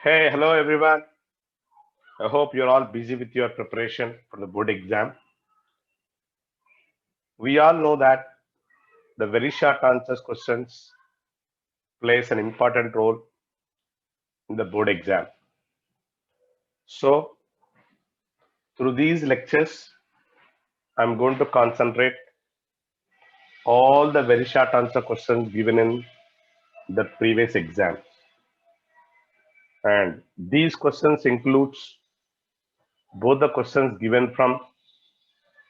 Hey, hello everyone. I hope you're all busy with your preparation for the board exam. We all know that the very short answers questions plays an important role in the board exam. So, through these lectures, I'm going to concentrate all the very short answer questions given in the previous exams. And these questions includes both the questions given from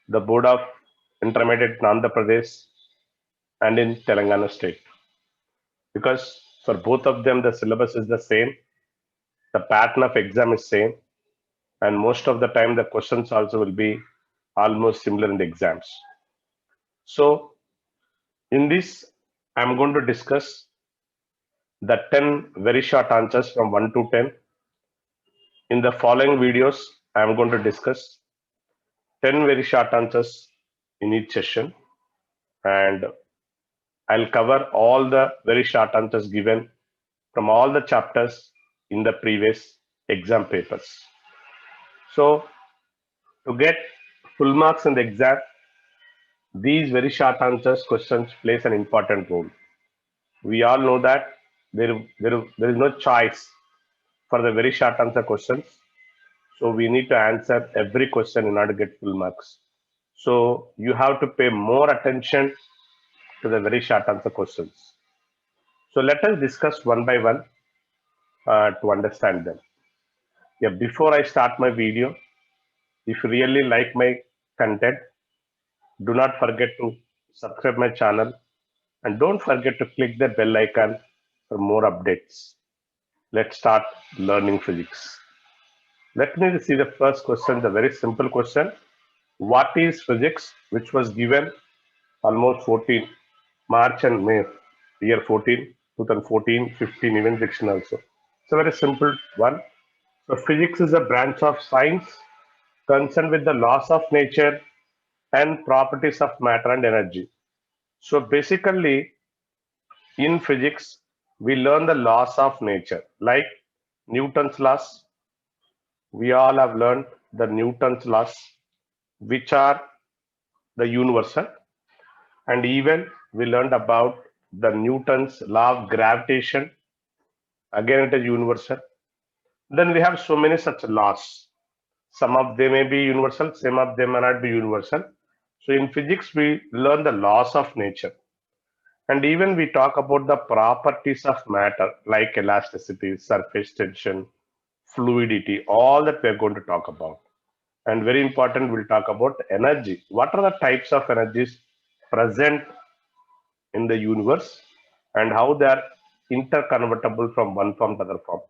the board of intermediate in Andhra Pradesh and in Telangana state. Because for both of them the syllabus is the same, the pattern of exam is same, and most of the time the questions also will be almost similar in the exams. So in this I'm going to discuss the 10 very short answers from 1 to 10. In the following videos I'm going to discuss 10 very short answers in each session, and I'll cover all the very short answers given from all the chapters in the previous exam papers. So to get full marks in the exam, these very short answers questions plays an important role. We all know that there is no choice for the very short answer questions. So we need to answer every question in order to get full marks. So you have to pay more attention to the very short answer questions. So let us discuss one by one to understand them. Yeah, before I start my video, if you really like my content, do not forget to subscribe my channel and don't forget to click the bell icon for more updates. Let's start learning physics. Let me see the first question, the very simple question. What is physics? Which was given almost 14 March and May, year 14, 2014, 15, even 16 also. It's a very simple one. So physics is a branch of science concerned with the laws of nature and properties of matter and energy. So basically, in physics, we learn the laws of nature, like Newton's laws. We all have learned the Newton's laws, which are the universal, and even we learned about the Newton's law of gravitation. Again, it is universal. Then we have so many such laws. Some of them may be universal, some of them may not be universal. So in physics, we learn the laws of nature. And even we talk about the properties of matter like elasticity, surface tension, fluidity, all that we're going to talk about. And very important, we'll talk about energy. What are the types of energies present in the universe and how they are interconvertible from one form to other form?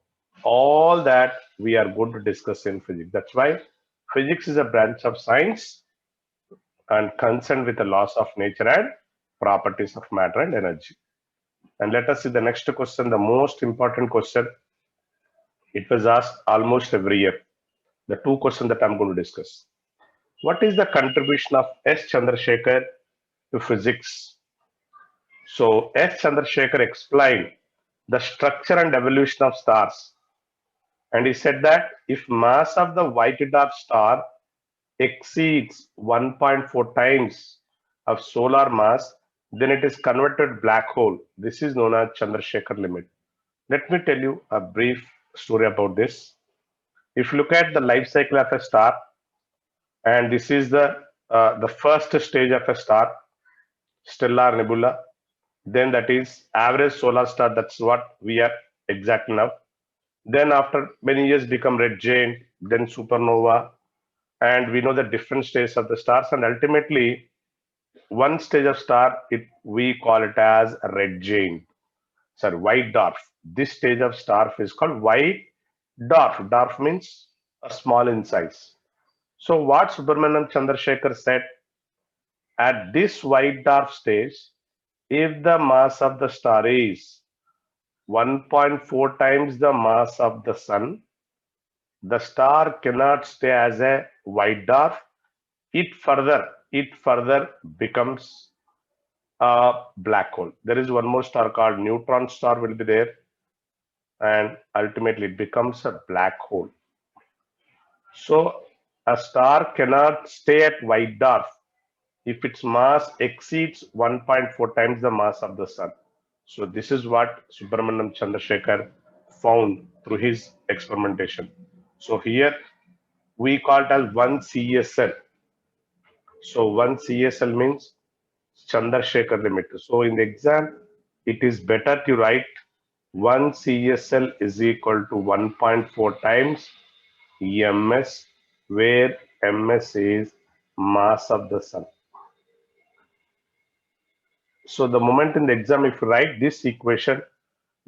All that we are going to discuss in physics. That's why physics is a branch of science and concerned with the laws of nature and properties of matter and energy. And let us see the next question, the most important question. It was asked almost every year. The two questions that I'm going to discuss. What is the contribution of S. Chandrasekhar to physics? So S. Chandrasekhar explained the structure and evolution of stars. And he said that if mass of the white dwarf star exceeds 1.4 times of solar mass, then it is converted black hole. This is known as Chandrasekhar limit. Let me tell you a brief story about this. If you look at the life cycle of a star, and this is the first stage of a star, stellar nebula, then that is average solar star. That's what we are exactly now. Then after many years become red giant, then supernova, and we know the different stages of the stars, and ultimately one stage of star it we call it as a red giant. Sorry, white dwarf. This stage of star is called white dwarf. Dwarf means a small in size. So what Subramanian Chandrasekhar said, at this white dwarf stage, if the mass of the star is 1.4 times the mass of the sun, the star cannot stay as a white dwarf. It further becomes a black hole. There is one more star called neutron star will be there, and ultimately it becomes a black hole. So a star cannot stay at white dwarf if its mass exceeds 1.4 times the mass of the sun. So this is what Subramanian Chandrasekhar found through his experimentation. So here we call it as 1 CSL. So 1 CSL means Chandrasekhar limit. So in the exam, it is better to write 1 CSL is equal to 1.4 times ms, where ms is mass of the sun. So the moment in the exam, if you write this equation,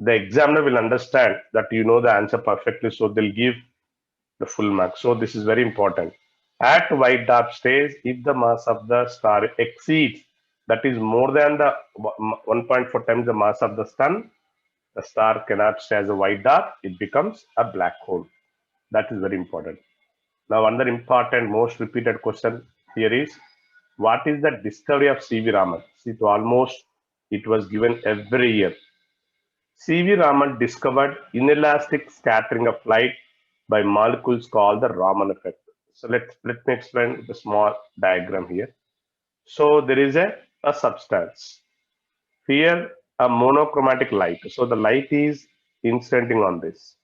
the examiner will understand that you know the answer perfectly, so they'll give the full mark. So this is very important. At white dwarf stage, if the mass of the star exceeds, that is more than the 1.4 times the mass of the sun, the star cannot stay as a white dwarf, it becomes a black hole. That is very important. Now another important, most repeated question here is, what is the discovery of C.V. Raman? See, it was given every year. C.V. Raman discovered inelastic scattering of light by molecules called the Raman effect. So let me explain the small diagram here. So there is a substance. Here a monochromatic light. So the light is incidenting on this.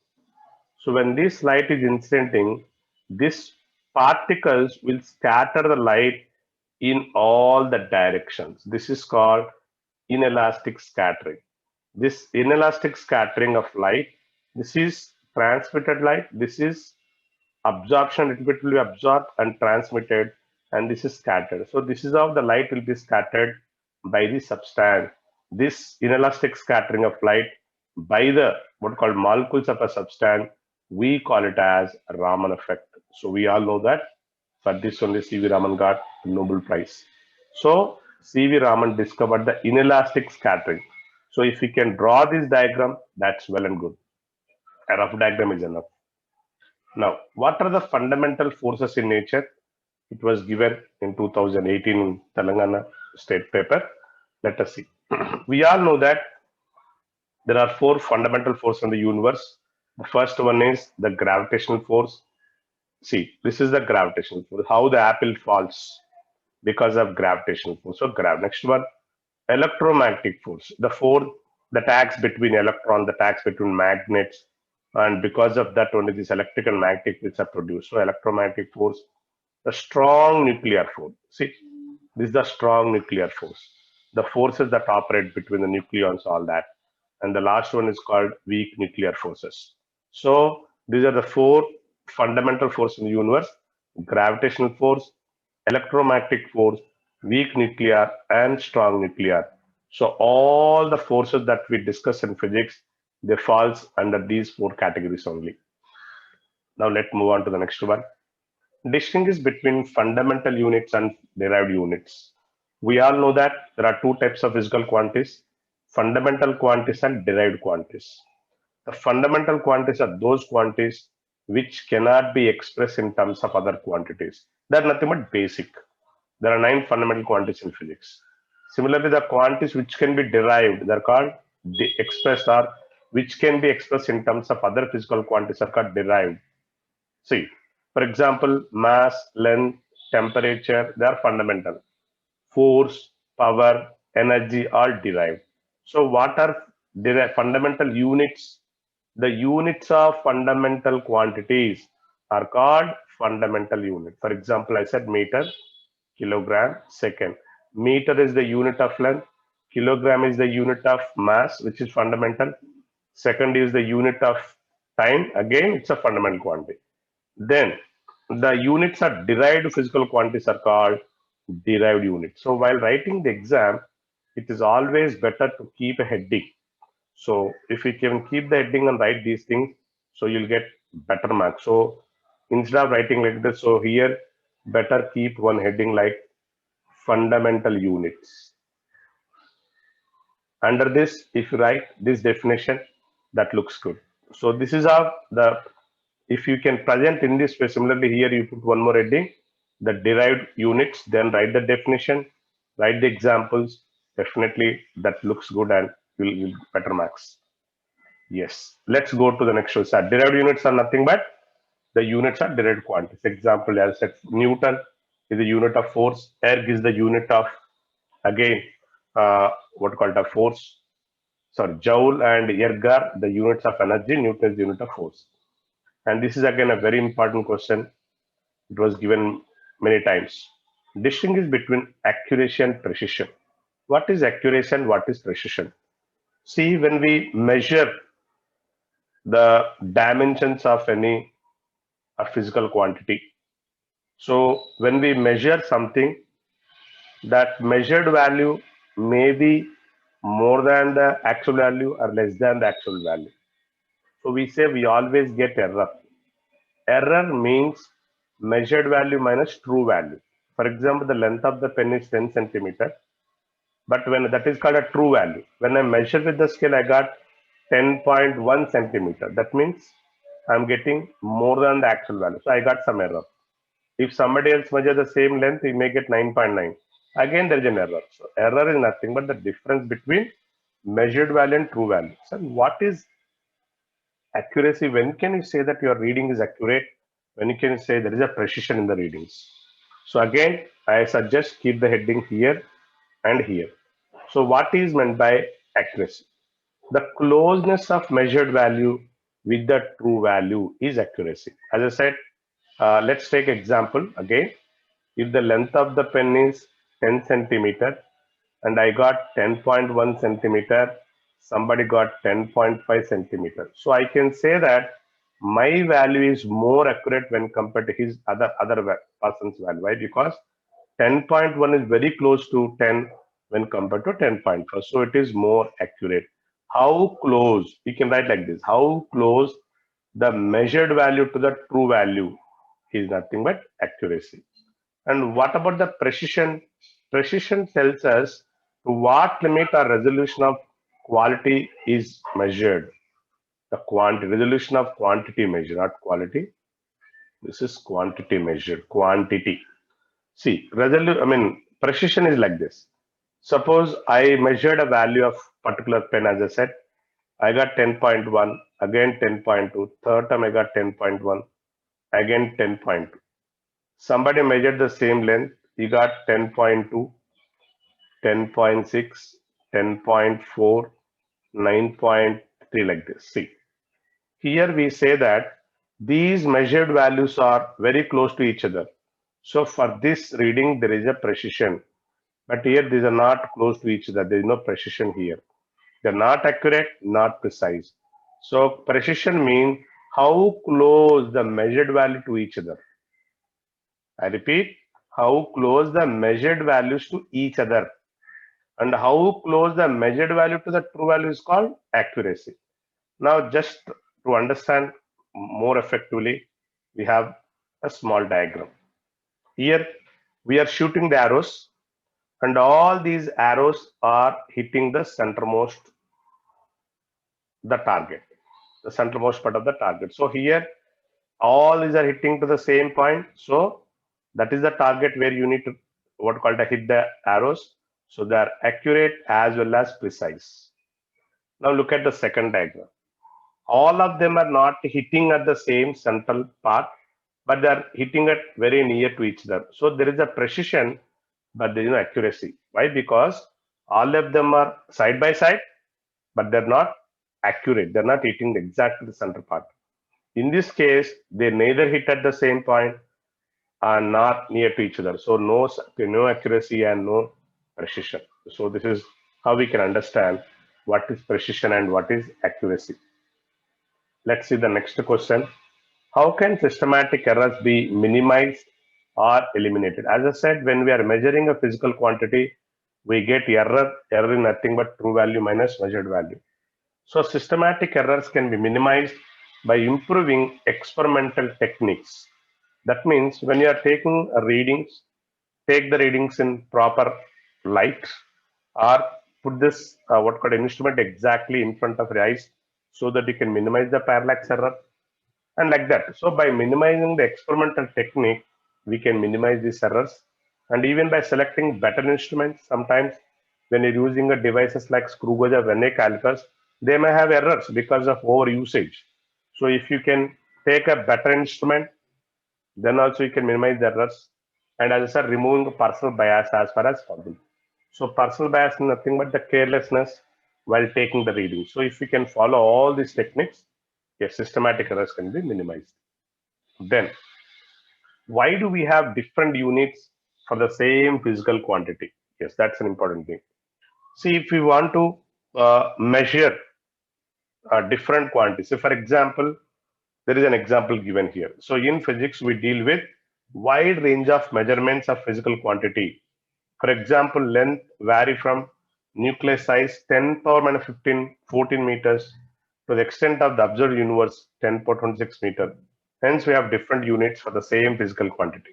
So when this light is incidenting, these particles will scatter the light in all the directions. This is called inelastic scattering. This inelastic scattering of light, this is transmitted light, this is absorption, it will be absorbed and transmitted, and this is scattered. So this is how the light will be scattered by the substance. This inelastic scattering of light by the what called molecules of a substance, we call it as Raman effect. So we all know that. For this only C.V. Raman got Nobel Prize. So C.V. Raman discovered the inelastic scattering. So if we can draw this diagram, that's well and good. A rough diagram is enough. Now, what are the fundamental forces in nature? It was given in 2018 in Telangana state paper. Let us see. We all know that there are four fundamental forces in the universe. The first one is the gravitational force. See, this is the gravitational force. How the apple falls because of gravitational force. So, next one, electromagnetic force. The force that acts between electron, that acts between magnets, and because of that only this electrical magnetic fields are produced. So, electromagnetic force. The strong nuclear force. See, this is the strong nuclear force. The forces that operate between the nucleons, all that. And the last one is called weak nuclear forces. So these are the four fundamental forces in the universe: gravitational force, electromagnetic force, weak nuclear, and strong nuclear. So all the forces that we discuss in physics, they falls under these four categories only. Now let's move on to the next one. Distinguish between fundamental units and derived units. We all know that there are two types of physical quantities: fundamental quantities and derived quantities. The fundamental quantities are those quantities which cannot be expressed in terms of other quantities. They are nothing but basic. There are 9 fundamental quantities in physics. Similarly, the quantities which can be derived, they are called expressed, or which can be expressed in terms of other physical quantities are called derived. See, for example, mass, length, temperature, they are fundamental. Force, power, energy are derived. So what are fundamental units? The units of fundamental quantities are called fundamental unit. For example, I said meter, kilogram, second. Meter is the unit of length. Kilogram is the unit of mass, which is fundamental. Second is the unit of time. Again, it's a fundamental quantity. Then the units are derived physical quantities are called derived units. So while writing the exam, it is always better to keep a heading. So if you can keep the heading and write these things, so you'll get better marks. So instead of writing like this, so here better keep one heading like fundamental units. Under this, if you write this definition, that looks good. So this is how the, if you can present in this way, similarly here you put one more heading, the derived units, then write the definition, write the examples, definitely that looks good and you'll better marks. Yes. Let's go to the next show. So derived units are nothing but the units are derived quantities. Example, as I said, Newton is the unit of force. Erg is the unit of, again, what called a force. Sorry, Joule and erg are the units of energy. Newton is the unit of force. And this is again a very important question. It was given many times. Distinguish between accuracy and precision. What is accuracy and what is precision? See, when we measure the dimensions of any a physical quantity, so when we measure something, that measured value may be more than the actual value or less than the actual value. So we say we always get error. Error means measured value minus true value. For example, the length of the pen is 10 centimeter, but when that is called a true value. When I measure with the scale, I got 10.1 centimeter. That means I'm getting more than the actual value. So I got some error. If somebody else measures the same length, he may get 9.9. Again, there is an error. So error is nothing but the difference between measured value and true value. So what is accuracy? When can you say that your reading is accurate? When you can say there is a precision in the readings? So again, I suggest keep the heading here and here. So what is meant by accuracy? The closeness of measured value with the true value is accuracy. As I said, let's take example again. If the length of the pen is 10 centimeter and I got 10.1 centimeter, somebody got 10.5 centimeter. So I can say that my value is more accurate when compared to his other person's value. Why? Because 10.1 is very close to 10 when compared to 10.4. So it is more accurate. How close? You can write like this. How close the measured value to the true value is nothing but accuracy. And what about the precision? Precision tells us to what limit or resolution of quality is measured. The quantity, resolution of quantity measure, not quality. This is quantity measured, quantity. See, precision is like this. Suppose I measured a value of particular pen, as I said, I got 10.1, again 10.2, third time I got 10.1, again 10.2. Somebody measured the same length, he got 10.2, 10.6, 10.4, 9.3 like this. See, here we say that these measured values are very close to each other. So for this reading, there is a precision. But here these are not close to each other. There is no precision here. They're not accurate, not precise. So precision means how close the measured value to each other. I repeat, how close the measured values to each other. And how close the measured value to the true value is called accuracy. Now, just to understand more effectively, we have a small diagram. Here, we are shooting the arrows, and all these arrows are hitting the centermost, the target, the centermost part of the target. So here, all these are hitting to the same point. So that is the target where you need to what called to hit the arrows. So they are accurate as well as precise. Now look at the second diagram. All of them are not hitting at the same central part, but they are hitting it very near to each other. So there is a precision, but there is no accuracy. Why? Because all of them are side by side, but they're not accurate. They're not hitting exactly the center part. In this case, they neither hit at the same point are not near to each other. So no accuracy and no precision. So this is how we can understand what is precision and what is accuracy. Let's see the next question. How can systematic errors be minimized or eliminated? As I said, when we are measuring a physical quantity, we get error. Error is nothing but true value minus measured value. So systematic errors can be minimized by improving experimental techniques. That means when you are taking readings, take the readings in proper light or put this what called instrument exactly in front of your eyes so that you can minimize the parallax error and like that. So by minimizing the experimental technique, we can minimize these errors. And even by selecting better instruments, sometimes when you're using a devices like screw gauge or Vernier calipers, they may have errors because of over usage. So if you can take a better instrument, then also you can minimize the errors. And as I said, removing the personal bias as far as possible. So personal bias is nothing but the carelessness while taking the reading. So if we can follow all these techniques, yes, systematic errors can be minimized. Then, why do we have different units for the same physical quantity? Yes, that's an important thing. See, if we want to measure different quantities, so for example, there is an example given here. So in physics, we deal with wide range of measurements of physical quantity. For example, length vary from nucleus size 10 power minus 15, 14 meters to the extent of the observed universe 10 power 26 meter. Hence, we have different units for the same physical quantity.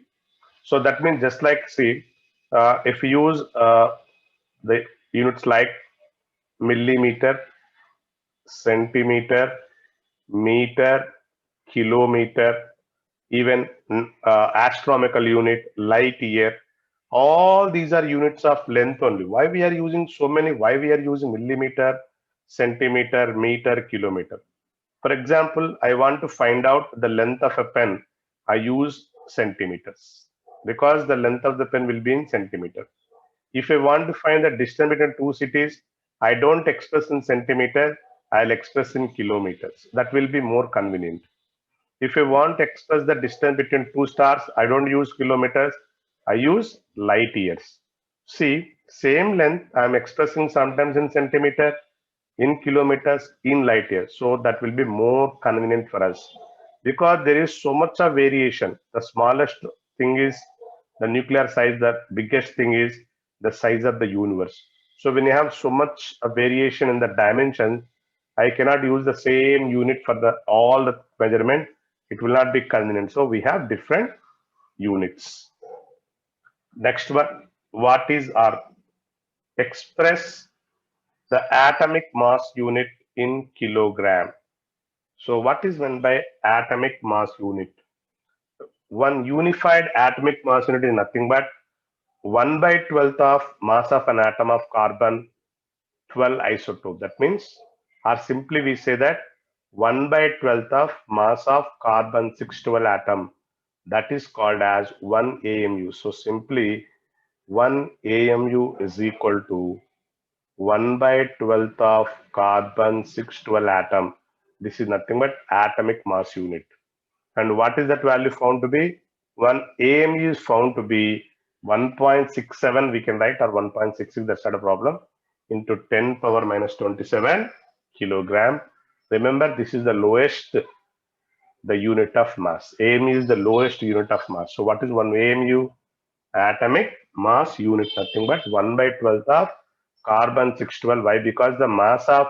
So that means just like, see, if we use the units like millimeter, centimeter, meter, kilometer, even astronomical unit, light year, all these are units of length only. Why we are using so many? Why we are using millimeter, centimeter, meter, kilometer? For example, I want to find out the length of a pen. I use centimeters because the length of the pen will be in centimeter. If I want to find the distance between two cities, I don't express in centimeter, I'll express in kilometers. That will be more convenient. If I want to express the distance between two stars, I don't use kilometers, I use light years. See, same length I'm expressing sometimes in centimeter, in kilometers, in light years. So that will be more convenient for us because there is so much of variation. The smallest thing is the nuclear size, the biggest thing is the size of the universe. So when you have so much of variation in the dimensions, I cannot use the same unit for the all the measurement. It will not be convenient. So we have different units. Next one, what is our express the atomic mass unit in kilogram? So what is meant by atomic mass unit? One unified atomic mass unit is nothing but 1 by 12th of mass of an atom of carbon 12 isotope. That means, or simply we say that 1 by 12th of mass of carbon 612 atom, that is called as 1 AMU. So simply 1 AMU is equal to 1 by 12th of carbon 612 atom. This is nothing but atomic mass unit. And what is that value found to be? 1 AMU is found to be 1.67, we can write, or 1.66, that's not a problem, into 10 power minus 27 kilogram. Remember, this is the lowest, the unit of mass. AMU is the lowest unit of mass. So what is 1 AMU? Atomic mass unit, nothing but 1 by 12th of carbon 612. Why? Because the mass of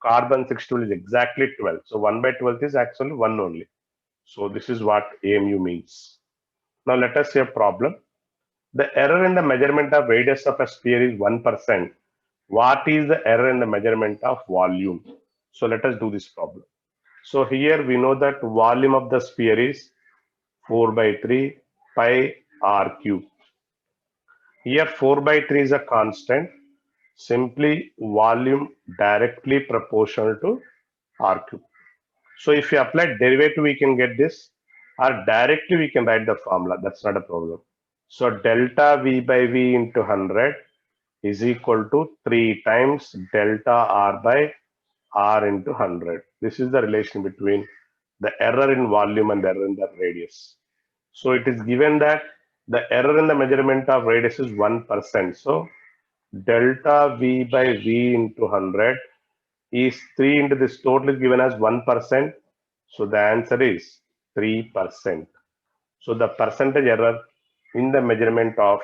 carbon 612 is exactly 12. So 1 by 12th is actually 1 only. So this is what AMU means. Now let us say a problem. The error in the measurement of radius of a sphere is 1%. What is the error in the measurement of volume? So let us do this problem. So here we know that volume of the sphere is 4 by 3 pi r cube. Here 4 by 3 is a constant. Simply volume directly proportional to r cube. So if you apply derivative, we can get this, or directly we can write the formula. That's not a problem. So delta V by V into 100 is equal to 3 times delta R by R into 100. This is the relation between the error in volume and the error in the radius. So it is given that the error in the measurement of radius is 1%. So delta V by V into 100 is 3 into this total is given as 1%. So the answer is 3%. So the percentage error in the measurement of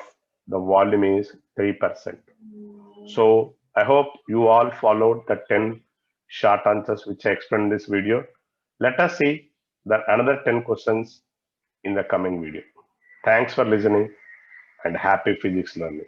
the volume is 3%. So I hope you all followed the 10 short answers which I explained in this video. Let us see the another 10 questions in the coming video. Thanks for listening and happy physics learning.